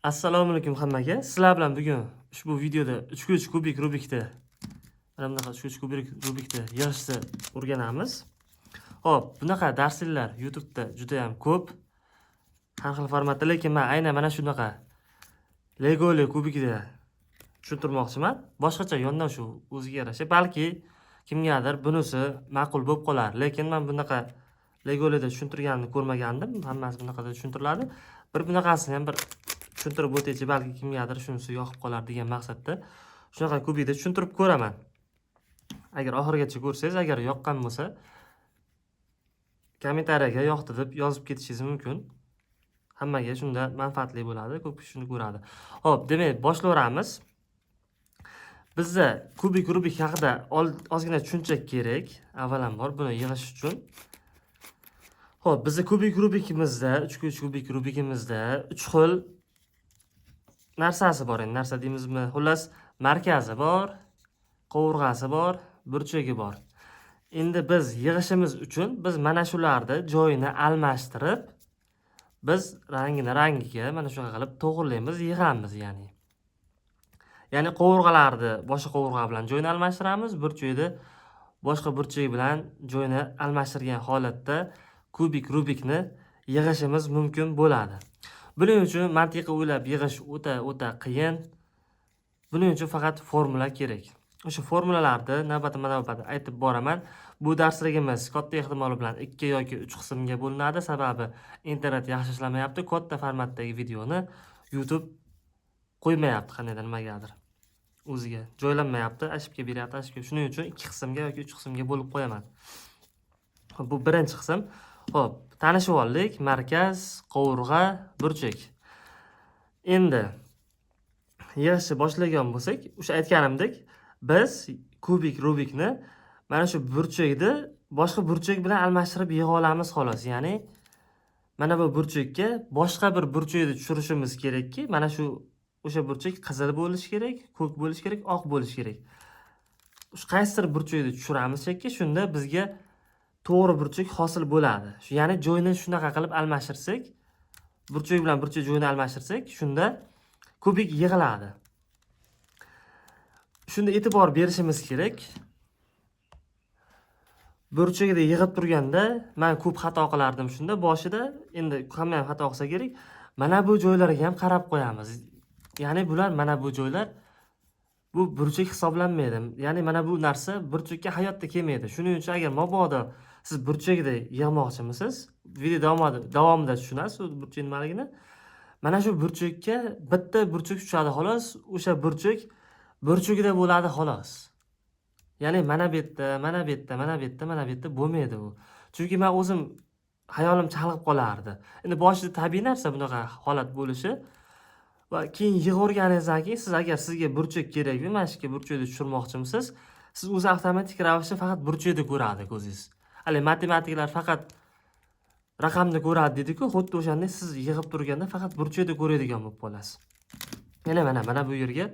Assalomu alaykum hammaga. Sizlar bilan bugun ushbu videoda 3x3 kubik Rubikda mana bunaqa 3x3 kubik Rubikda yig'ishni o'rganamiz. Xo'p, bunaqa darsliklar YouTube'da juda ham ko'p. Har xil formatda, lekin men aynan mana shunaqa Legoli kubikda tushuntirmoqchiman. Boshqacha yondashuv o'ziga yarasha, balki kimgadir bunisi ma'qul bo'lib qolar. Lekin men bunaqa Legolida tushuntirganini ko'rmagandim. Hammasi bunaqada tushuntiriladi. Bir bunaqasini ham bir tushuntirib o'taychi, balki kimgadir shunisi yoqib qolar degan maqsadda shunaqa kubikda tushuntirib ko'raman. Agar oxirigacha ko'rsangiz, agar yoqqan bo'lsa, kommentariyaga yoqdi deb yozib ketishingiz mumkin. Hammaga shunda manfaatli bo'ladi, ko'p kishi shuni ko'radi. Xo'p, demak, boshlayveramiz. Bizda kubik Rubik haqida ozgina tushuncha kerak. Avvalambor buni yig'ish uchun. Xo'p, bizda kubik Rubikimizda, 3x3 kubik Rubikimizda 3 xil narsasi bor. Endi narsa deymizmi? Xullas, markazi bor, qovurg'asi bor, burchagi bor. Endi biz yig'ishimiz uchun biz mana shularni joyini almashtirib, biz rangiga mana shunaqa qilib to'g'irlaymiz, yig'amiz, ya'ni. Ya'ni qovurg'alarni boshqa qovurg'a bilan joyini almashtiramiz, burchakni boshqa burchak bilan joyini almashtirgan holatda kubik Rubikni yig'ishimiz mumkin bo'ladi. Buning uchun mantiqiy o'ylab yig'ish o'ta qiyin. Buning uchun faqat formula kerak. O'sha formulalarni navbatma-navbat aytib boraman. Bu darsligimiz katta ehtimol bilan 2 yoki 3 qismga bo'linadi, sababi internet yaxshi ishlamayapti. Katta formatdagi videoni YouTube qo'ymayapti qandaydir nimagadir. O'ziga joylanmayapti, ashibga beryapti. Shuning uchun 2 qismga yoki 3 qismga bo'lib qo'yaman. Bu birinchi qism. Xo'p, tanishib oldik. Markaz, qovurg'a, burchak. Endi yig'ishni boshlagan bo'lsak, o'sha aytganimdek, biz kubik Rubikni mana shu burchakni boshqa burchak bilan almashtirib yig'a olamiz xolos. Ya'ni mana bu burchakka boshqa bir burchakni tushirishimiz kerakki, mana shu o'sha burchak qizil bo'lishi kerak, ko'k bo'lishi kerak, oq bo'lishi kerak. Shu qaysidir burchakni tushiramiz chekka, shunda bizga to'g'ri burchak hosil bo'ladi. Ya'ni joyini shunaqa qilib almashtirsak, burchak bilan burchak joyini almashtirsak, shunda kubik yig'iladi. Shunda e'tibor berishimiz kerak. Burchakda yig'ib turganda men ko'p xato qilardim shunda boshida. Endi hamma ham xato qilsa kerak. Mana bu joylarga ham qarab qo'yamiz. Ya'ni bular mana bu joylar bu burchak hisoblanmaydi. Ya'ni mana bu narsa burchakka hayotda kelmaydi. Shuning uchun agar mabodo siz burchakda yig'moqchimisiz, video davomida tushunasiz u burchak nimaligini. Mana shu burchakka bitta burchak tushadi xolos, o'sha burchak burchagida bo'ladi xolos. Ya'ni mana bu yerda bo'lmaydi u. Chunki men o'zim hayolim chalg'ib qolardi. Endi boshida tabiiy narsa bunaqa holat bo'lishi va keyin yig'organingizdan keyin siz agar sizga burchak kerakmi, mana shu burchakni tushirmoqchimisiz, siz o'zi avtomatik ravishda faqat burchakni ko'radi ko'zingiz. Hali matematiklar faqat raqamni ko'radi dedi-ku, xuddi o'shanda siz yig'ib turganda faqat burchakni ko'radigan bo'lib qolasiz. Yana mana bu yerga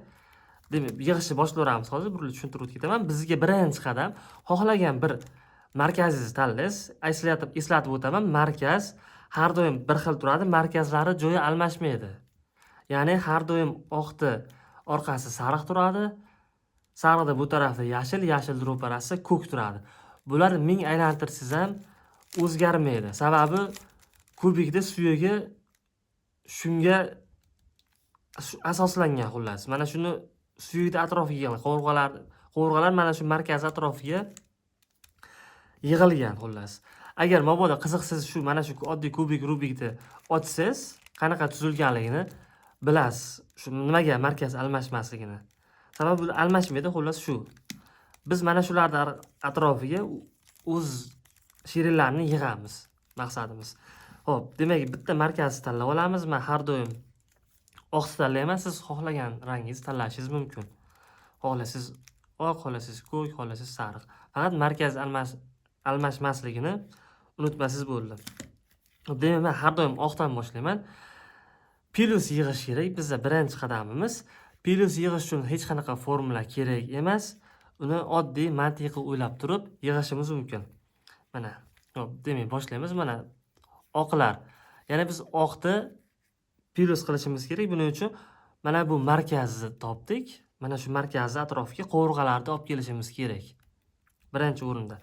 demak, yig'ishni boshlayveramiz hozir, burilib tushuntirib ketaman. Bizga birinchi qadam xohlagan bir markazingizni tanlaysiz. Eslatib o'taman, markaz har doim bir xil turadi, markazlari joyi almashmaydi. Ya'ni har doim oqni orqasi sariq turadi, sariqda bu tarafda yashil ro'parasi ko'k turadi. Bularni ming aylantirsangiz ham o'zgarmaydi. Sababi kubikda suyagi shunga asoslangan xullas. Mana shuni suyakni atrofiga qovurg'alar mana shu markaz atrofiga yig'ilgan xullas. Agar mabodo qiziqsiz shu mana shu oddiy kubik Rubikni ochsangiz, qanaqa tuzilganligini bilasiz. Shu nimaga markaz almashmasligini. Sababi bu almashmaydi xullas shu. Biz mana shularning atrofiga o'z sherinlarni yig'amiz, maqsadimiz. Xo'p, demak bitta markazni tanlab olamiz. Men har doim oq tanlayman, siz xohlagan rangingizni tanlashingiz mumkin. Xohlasangiz oq, xohlasangiz ko'k, xohlasangiz sariq. Faqat markaz almashmasligini unutmasangiz bo'ldi. Demak, men har doim oqdan boshlayman. Plus yig'ish kerak. Bizda birinchi qadamimiz plus yig'ish uchun hech qanaqa formula kerak emas. Uni oddiy mantiqiy o'ylab turib yig'ishimiz mumkin. Mana, hop, demak boshlaymiz. Mana oqlar. Ya'ni biz oqni plus qilishimiz kerak. Buning uchun mana bu markazni topdik. Mana shu markazni atrofiga qovurg'alarni olib kelishimiz kerak. Birinchi o'rinda.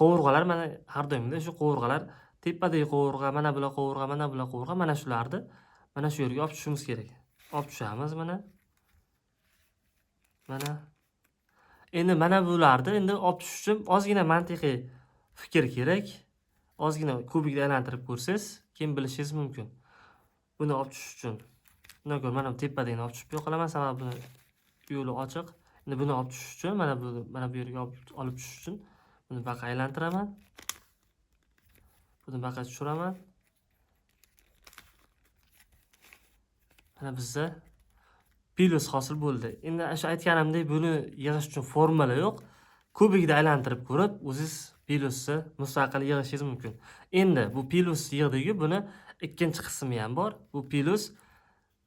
Qovurg'alar mana har doimda shu qovurg'alar tepadagi qovurg'a, mana bular qovurg'a, mana bular qovurg'a, mana shularni mana shu yerga olib tushishimiz kerak. Olib tushamiz mana. Mana. Endi mana bularni endi olib tushish uchun ozgina mantiqiy fikr kerak. Ozgina kubikda aylantirib ko'rsangiz, keyin bilishingiz mumkin. Buni olib tushish uchun. Bundan ko'ra mana tepadagini olib tushib qolaman, sababi yo'li ochiq. Endi buni olib tushish uchun mana bu yerga olib tushish uchun buni baqa aylantiraman. Buni baqa tushiraman. Mana bizda plus hosil bo'ldi. Endi shu aytganimdek buni yig'ish uchun formula yo'q. Kubikda aylantirib ko'rib, o'zingiz plusni mustaqil yig'ishingiz mumkin. Endi bu plus yig'diku buni ikkinchi qismi ham bor. Bu plus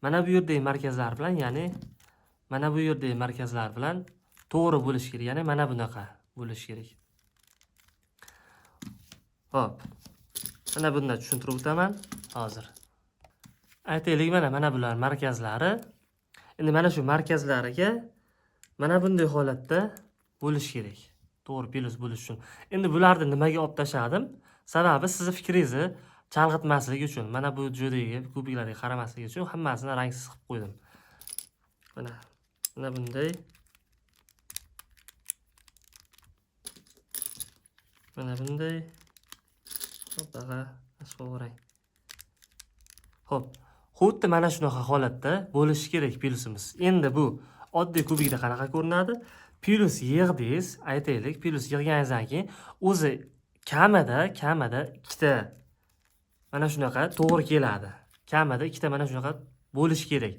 mana bu yerdagi markazlar bilan, ya'ni mana bu yerdagi markazlar bilan to'g'ri bo'lish kerak. Ya'ni mana bunaqa bo'lish kerak. Hop. Mana bunday tushuntirib o'taman hozir. Aytaylik, mana bular markazlari. Endi mana shu markazlariga mana bunday holatda bo'lish kerak. To'g'ri plus bo'lish uchun. Endi bularni nimaga olib tashladim? Sababi sizning fikringizni chalg'itmasligi uchun. Mana bu jo'dagi kubiklarga qaramasligi uchun hammasini rangsiz qilib qo'ydim. Mana bunday. Mana bunday. Ho'paga asqo'rang. Xo'p. Xuddi mana shunaqa holatda bo'lishi kerak plusimiz. Endi bu oddiy kubikda qanaqa ko'rinadi? Plus yig'dingiz, aytaylik, plus yig'ganingizdan keyin o'zi kamida ikkita mana shunaqa to'g'ri keladi. Kamida ikkita mana shunaqa bo'lishi kerak.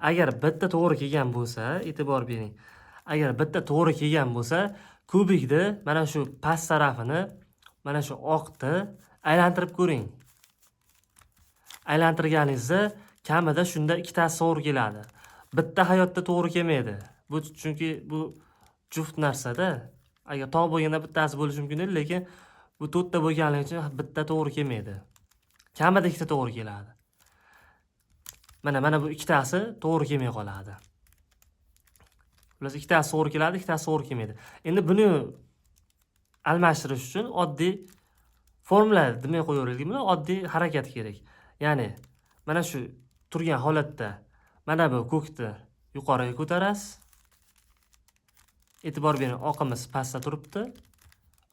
Agar bitta to'g'ri kelgan bo'lsa, e'tibor bering. Agar bitta to'g'ri kelgan bo'lsa, kubikni mana shu past tarafini mana shu oqni aylantirib ko'ring. Aylantirganingizda kamida shunda ikkitasi to'g'ri keladi. Bitta hayotda to'g'ri kelmaydi. Bu chunki bu juft narsada. Agar tog' bo'lganda bittasi bo'lishi mumkin edi, lekin bu to'rtta bo'lganligi uchun bitta to'g'ri kelmaydi. Kamida ikkita to'g'ri keladi. Mana bu ikkitasi to'g'ri kelmay qoladi. Ular ikkitasi to'g'ri keladi, ikkitasi to'g'ri kelmaydi. Endi buni almashtirish uchun oddiy formula demay qo'yaveraylikmi? Oddiy harakat kerak. Ya'ni mana shu turgan holatda mana bu ko'kni yuqoriga ko'tarasiz. E'tibor bering, oqimiz pastda turibdi.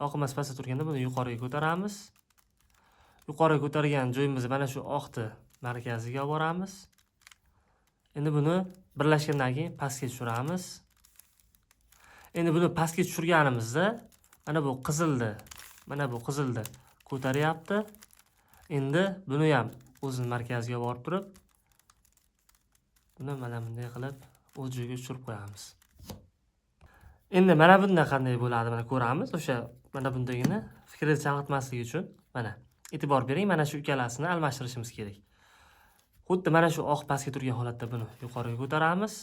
Oqimiz pastda turganda buni yuqoriga ko'taramiz. Yuqoriga ko'targan joyimizni mana shu oqni markaziga olib boramiz. Endi buni birlashgandan keyin pastga tushiramiz. Endi buni pastga tushirganimizda mana bu qizilni ko'taryapti. Endi buni ham o'zining markaziga borib turib, buni mana bunday qilib o'z joyiga tushirib qo'yamiz. Endi mana bunda qanday bo'ladi, mana ko'ramiz. O'sha mana bundagini fikringizni chalg'itmasligi uchun mana e'tibor bering, mana shu ikkalasini almashtirishimiz kerak. Xuddi mana shu oq pastga turgan holatda buni yuqoriga ko'taramiz.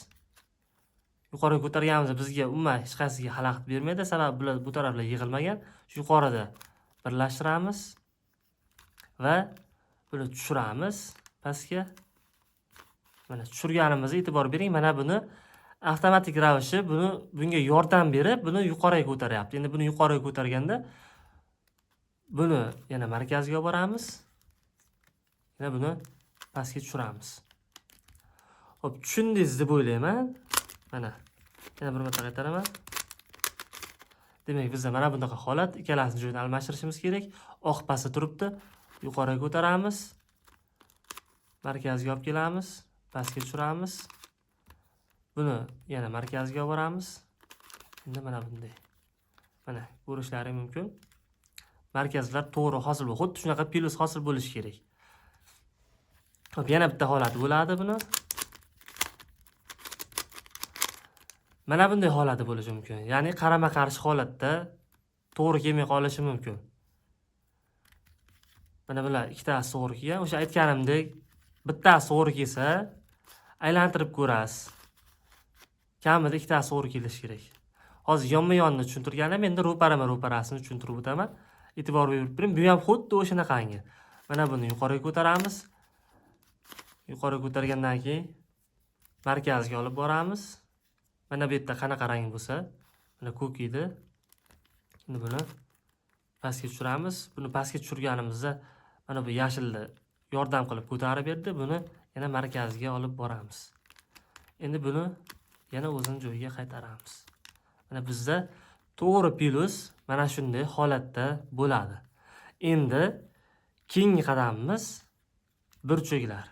Yuqoriga ko'targanimizda bizga umuman hech qaysiga xalaqit bermaydi, sababi bular bu taraflar yig'ilmagan. Shu yuqorida birlashtiramiz va buni tushiramiz pastga. Mana tushirganimizda e'tibor bering, mana buni avtomatik ravishda bunga yordam berib, buni yuqoriga ko'taryapti. Endi buni yuqoriga ko'targanda buni yana markazga olib boramiz. Yana buni pastga tushiramiz. Xo'p, tushundingiz deb o'ylayman. Mana yana bir marta qaytaraman. Demak, bizda mana bunaqa holat, ikkalasini joyidan almashtirishimiz kerak. Oq pastda turibdi. Yuqoriga ko'taramiz. Markazga olib kelamiz, pastga tushiramiz. Buni yana markazga olib boramiz. Endi mana bunday. Mana ko'rishlaring mumkin. Markazlar to'g'ri hosil bo'ladi. Xuddi shunaqa plus hosil bo'lishi kerak. Xo'p, yana bitta holat bo'ladi buni. Mana bunday holati bo'lishi mumkin. Ya'ni qarama-qarshi holatda to'g'ri kelmay qolishi mumkin. Mana bular ikkitasi to'g'ri kelgan. O'sha aytganimdek, bittasi to'g'ri kelsa, aylantirib ko'rasiz. Kamida ikkitasi to'g'ri kelishi kerak. Hozir yonma-yonni tushuntirganim, endi ro'parasini tushuntirib o'taman. E'tibor berib turing. Bu ham xuddi o'shanaqangi. Mana buni yuqoriga ko'taramiz. yuqori ko'targandan keyin markazga olib boramiz. Mana bu yerda qanaqa rang bo'lsa, mana ko'k edi. Endi buni pastga tushiramiz. Buni pastga tushirganimizda mana bu yashilni yordam qilib ko'tarib berdi. Buni yana markazga olib boramiz. Endi buni yana o'zini joyiga qaytaramiz. Mana bizda to'g'ri plus mana shunday holatda bo'ladi. Endi keyingi qadamimiz burchaklar.